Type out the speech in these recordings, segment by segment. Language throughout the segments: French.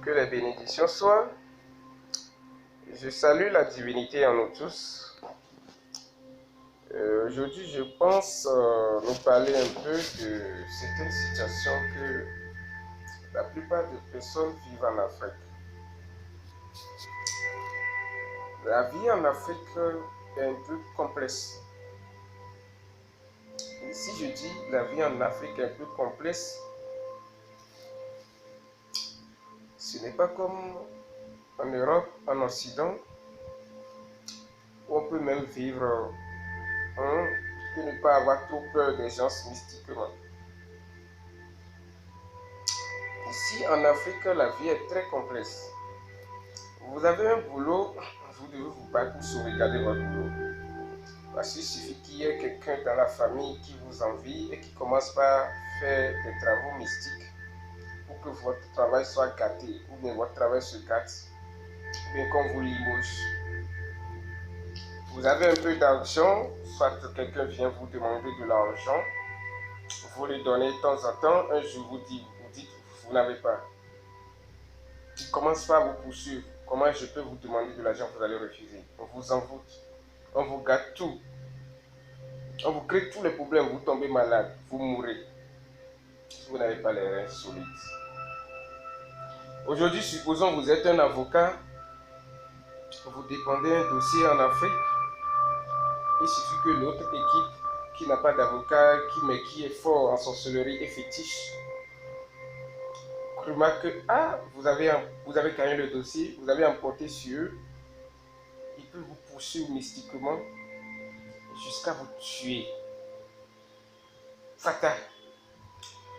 Que les bénédictions soient. Je salue la divinité en nous tous. Aujourd'hui, je pense nous parler un peu de certaines situations que la plupart des personnes vivent en Afrique. La vie en Afrique est un peu complexe. Et si je dis la vie en Afrique est un peu complexe, ce n'est pas comme en Europe, en Occident, où on peut même vivre et ne pas avoir trop peur des gens mystiquement. Ici en Afrique, la vie est très complexe. Vous avez un boulot, vous devez vous battre pour sauvegarder votre boulot. Parce qu'il suffit qu'il y ait quelqu'un dans la famille qui vous envie et qui commence par faire des travaux mystiques pour que votre travail soit gâté, ou bien votre travail se gâte, ou bien qu'on vous limoge. Vous avez un peu d'argent, soit quelqu'un vient vous demander de l'argent, vous lui donnez de temps en temps, un jour vous dites vous n'avez pas. Il commence par vous poursuivre. Comment je peux vous demander de l'argent, vous allez refuser. On vous envoûte, on vous gâte tout. On vous crée tous les problèmes, vous tombez malade, vous mourrez. Si vous n'avez pas les reins solides. Aujourd'hui, supposons que vous êtes un avocat, vous dépendez d'un dossier en Afrique. Il suffit que l'autre équipe qui n'a pas d'avocat, mais qui est fort en sorcellerie et fétiche, remarque que vous avez gagné le dossier, vous avez emporté sur eux, il peut vous poursuivre mystiquement jusqu'à vous tuer. Fatal.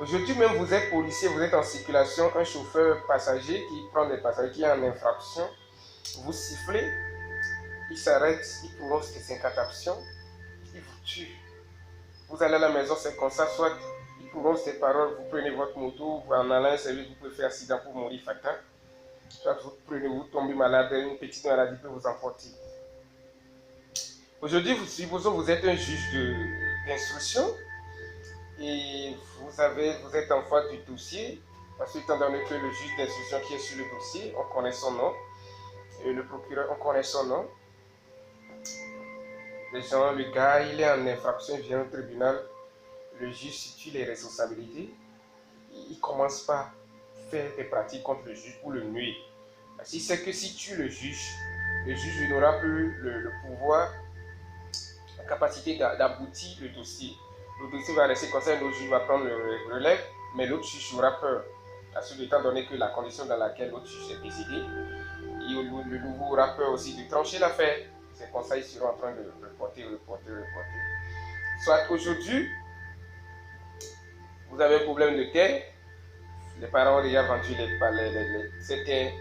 Aujourd'hui même, vous êtes policier, vous êtes en circulation, un chauffeur passager qui prend des passagers qui est en infraction, vous sifflez, il s'arrête, il prononce des incantations, il vous tue. Vous allez à la maison, c'est comme ça, soit il prononce des paroles, vous prenez votre moto, vous en allant à un service, vous pouvez faire accident pour mourir fatal. Soit vous tombez malade, une petite maladie peut vous emporter. Aujourd'hui, supposons que vous êtes un juge d'instruction et vous êtes en face du dossier, parce que étant donné que le juge d'instruction qui est sur le dossier, on connaît son nom, et le procureur, on connaît son nom. Le gars, il est en infraction, il vient au tribunal, le juge situe les responsabilités, il commence par faire des pratiques contre le juge pour le nuire. Parce qu'il sait que si tue le juge n'aura plus le pouvoir, la capacité d'aboutir le dossier. Le dossier va rester comme ça, l'autre juge va prendre le relais, mais l'autre juge aura peur. Parce que étant donné que la condition dans laquelle l'autre juge est décidé, le nouveau aura peur aussi de trancher l'affaire. C'est comme ça qu'ils seront en train de reporter. Soit aujourd'hui, vous avez un problème de terre, les parents ont déjà vendu ces terres,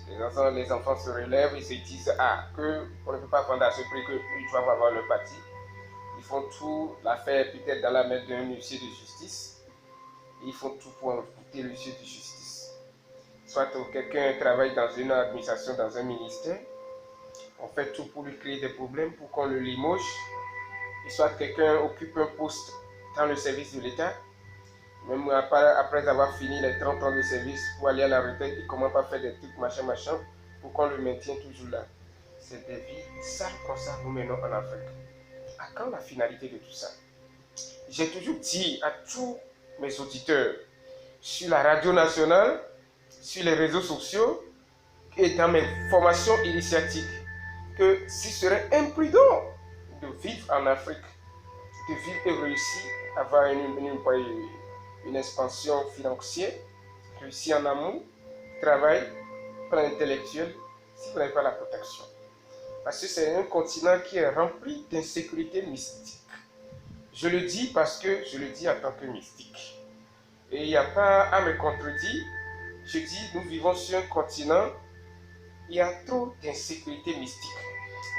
les enfants se relèvent, ils se disent qu'on ne peut pas vendre à ce prix, qu'ils doivent avoir leur partie. Ils font tout, l'affaire peut-être dans la main d'un huissier de justice, et ils font tout pour écouter l'huissier de justice. Soit quelqu'un travaille dans une administration, dans un ministère, on fait tout pour lui créer des problèmes, pour qu'on le limoge. Et soit quelqu'un occupe un poste dans le service de l'État, même après avoir fini les 30 ans de service pour aller à la retraite, il commence à faire des trucs machin, pour qu'on le maintienne toujours là. C'est des vies sales comme ça nous menons en Afrique. À quand la finalité de tout ça? J'ai toujours dit à tous mes auditeurs, sur la radio nationale, sur les réseaux sociaux et dans mes formations initiatiques, que ce serait imprudent de vivre en Afrique, de vivre et réussir à avoir une expansion financière, réussir en amour, travail, plan intellectuel, si vous n'avez pas la protection. Parce que c'est un continent qui est rempli d'insécurité mystique. Je le dis parce que je le dis en tant que mystique. Et il n'y a pas à me contredire. Je dis, nous vivons sur un continent, il y a trop d'insécurité mystique.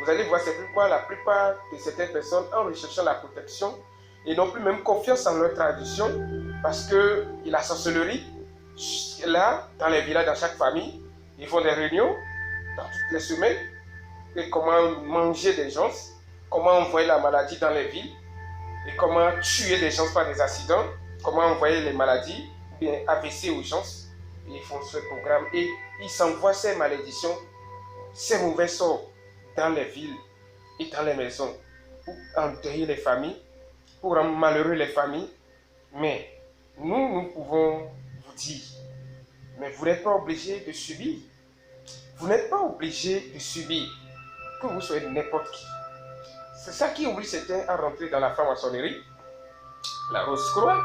Vous allez voir, c'est pourquoi la plupart de certaines personnes, en recherchant la protection, et n'ont plus même confiance en leur tradition, parce que la sorcellerie, là, dans les villages, dans chaque famille, ils font des réunions, dans toutes les semaines, et comment manger des gens, comment envoyer la maladie dans les villes, et comment tuer des gens par des accidents, comment envoyer les maladies, ou bien AVC aux gens. ils font ce programme et ils s'envoient ces malédictions, ces mauvais sorts dans les villes et dans les maisons pour endeuiller les familles, pour rendre malheureux les familles. Mais nous pouvons vous dire, mais vous n'êtes pas obligé de subir. Vous n'êtes pas obligé de subir, que vous soyez n'importe qui. C'est ça qui oblige certains à rentrer dans la franc-maçonnerie, la Rose-Croix,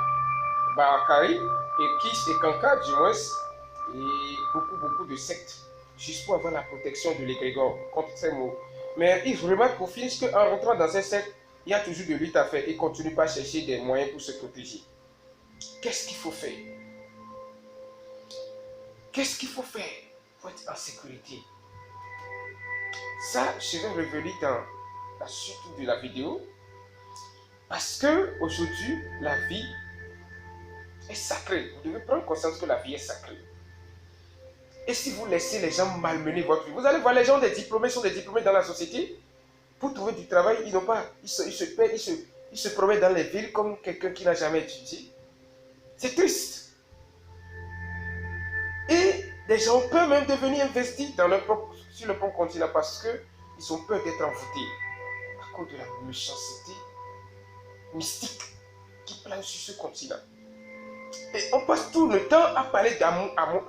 Bakari, et Kiss et Kanka du moins, et beaucoup de sectes, juste pour avoir la protection de l'égrégore contre ces mots. Mais il remarque qu'au finish qu'en rentrant dans ces sectes, il y a toujours de lutte à faire et continue pas à chercher des moyens pour se protéger. Qu'est-ce qu'il faut faire? Qu'est-ce qu'il faut faire pour être en sécurité? Ça, je vais revenir dans la suite de la vidéo. Parce que aujourd'hui, la vie est sacrée. Vous devez prendre conscience que la vie est sacrée. Et si vous laissez les gens malmener votre vie, vous allez voir les gens des diplômés sont des diplômés dans la société. Pour trouver du travail, ils n'ont pas. Ils se promènent dans les villes comme quelqu'un qui n'a jamais étudié. C'est triste. Et des gens peuvent même devenir investis dans sur le propre continent parce qu'ils ont peur d'être envoûtés à cause de la méchanceté mystique qui plane sur ce continent. Et on passe tout le temps à parler d'amour, amour.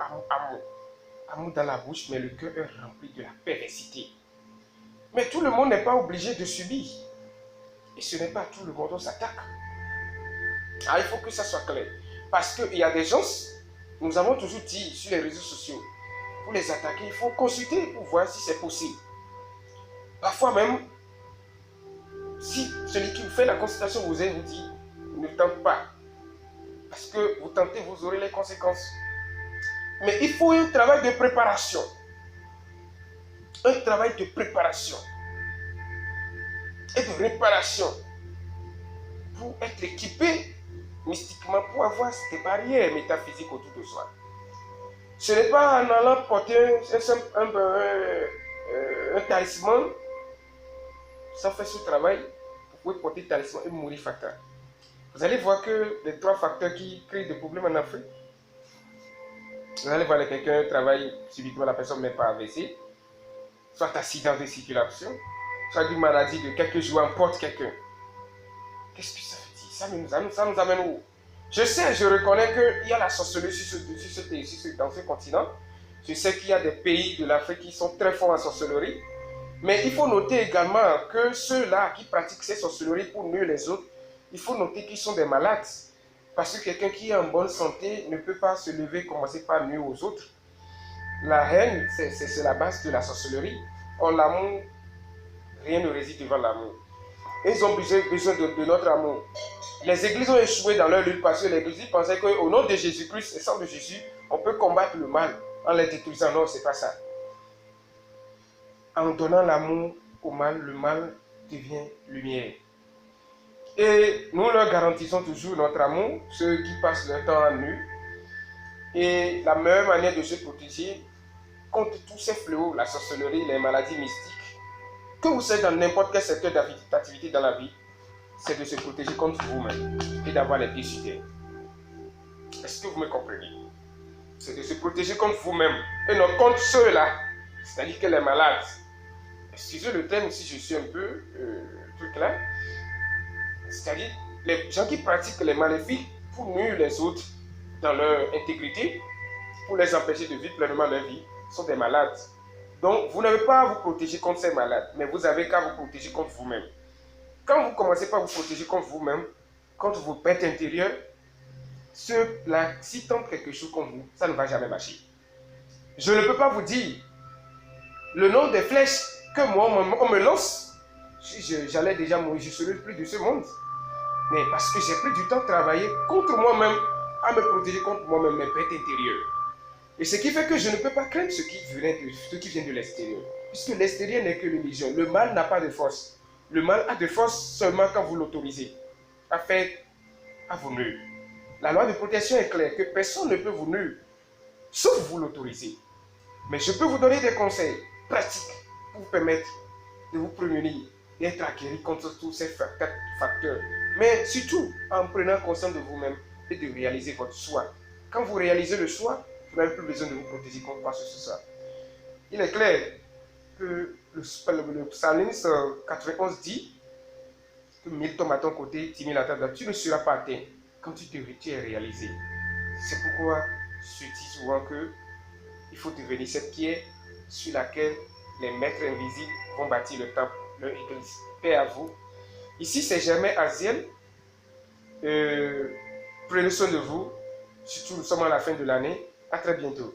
Amour dans la bouche, mais le cœur est rempli de la perversité. Mais tout le monde n'est pas obligé de subir. Et ce n'est pas à tout le monde qu'on s'attaque. Ah, il faut que ça soit clair. Parce qu'il y a des gens, nous avons toujours dit sur les réseaux sociaux, pour les attaquer, il faut consulter pour voir si c'est possible. Parfois même, si celui qui vous fait la consultation vous dit, ne tente pas. Parce que vous tentez, vous aurez les conséquences. Mais il faut un travail de préparation. Un travail de préparation. Et de réparation. Pour être équipé mystiquement, pour avoir des barrières métaphysiques autour de soi. Ce n'est pas en allant porter un talisman. Sans faire ce travail, vous pouvez porter talisman et mourir fatal. Vous allez voir que les 3 facteurs qui créent des problèmes en Afrique, vous allez voir que quelqu'un travaille subitement, la personne ne met pas AVC, soit accident de circulation, soit d'une maladie de quelques jours, emporte quelqu'un. Qu'est-ce que ça veut dire? Ça nous amène où? Je sais, je reconnais qu'il y a la sorcellerie dans ce continent. Je sais qu'il y a des pays de l'Afrique qui sont très forts en sorcellerie. Mais il faut noter également que ceux-là qui pratiquent ces sorcelleries pour nuire les autres, il faut noter qu'ils sont des malades. Parce que quelqu'un qui est en bonne santé ne peut pas se lever et commencer par nuire aux autres. La haine, c'est la base de la sorcellerie. Or, l'amour, rien ne réside devant l'amour. Ils ont besoin de notre amour. Les églises ont échoué dans leur lutte parce que les églises pensaient qu'au nom de Jésus-Christ et sang de Jésus, on peut combattre le mal en les détruisant. Non, ce n'est pas ça. En donnant l'amour au mal, le mal devient lumière. Et nous leur garantissons toujours notre amour, ceux qui passent leur temps à nu. Et la meilleure manière de se protéger contre tous ces fléaux, la sorcellerie, les maladies mystiques, que vous soyez dans n'importe quel secteur d'activité dans la vie, c'est de se protéger contre vous-même et d'avoir les pieds sur terre. Est-ce que vous me comprenez? C'est de se protéger contre vous-même et non contre ceux-là, c'est-à-dire que les malades. Excusez le terme si je suis un peu truc là. C'est-à-dire les gens qui pratiquent les maléfiques pour nuire les autres dans leur intégrité, pour les empêcher de vivre pleinement leur vie, sont des malades. Donc vous n'avez pas à vous protéger contre ces malades, mais vous avez qu'à vous protéger contre vous-même. Quand vous commencez pas à vous protéger contre vous-même, contre vos bêtes intérieures, ceux-là, s'ils tentent quelque chose contre vous, ça ne va jamais marcher. Je ne peux pas vous dire le nom des flèches que moi, on me lance. J'allais déjà mourir, je serais plus de ce monde. Mais parce que j'ai pris du temps à travailler contre moi-même, à me protéger contre moi-même, mes bêtes intérieures. Et ce qui fait que je ne peux pas craindre ce qui vient de l'extérieur. Puisque l'extérieur n'est que l'illusion. Le mal n'a pas de force. Le mal a de force seulement quand vous l'autorisez à faire, à vous nuire. La loi de protection est claire, que personne ne peut vous nuire, sauf vous l'autoriser. Mais je peux vous donner des conseils pratiques pour vous permettre de vous prémunir, d'être acquéri contre tous ces facteurs. Mais surtout en prenant conscience de vous-même et de réaliser votre soi. Quand vous réalisez le soi, Vous n'avez plus besoin de vous protéger contre quoi que ce soit. Il est clair que le psalmiste 91 dit que 1000 tombent à ton côté, 10 000 à ta droite, tu ne seras pas atteint quand tu es réalisé. C'est pourquoi je dis souvent que il faut devenir cette pierre sur laquelle les maîtres invisibles vont bâtir le temple, leur église. Paix à vous. Ici, c'est Germain Aziel. Prenez soin de vous. Surtout, nous sommes à la fin de l'année. À très bientôt.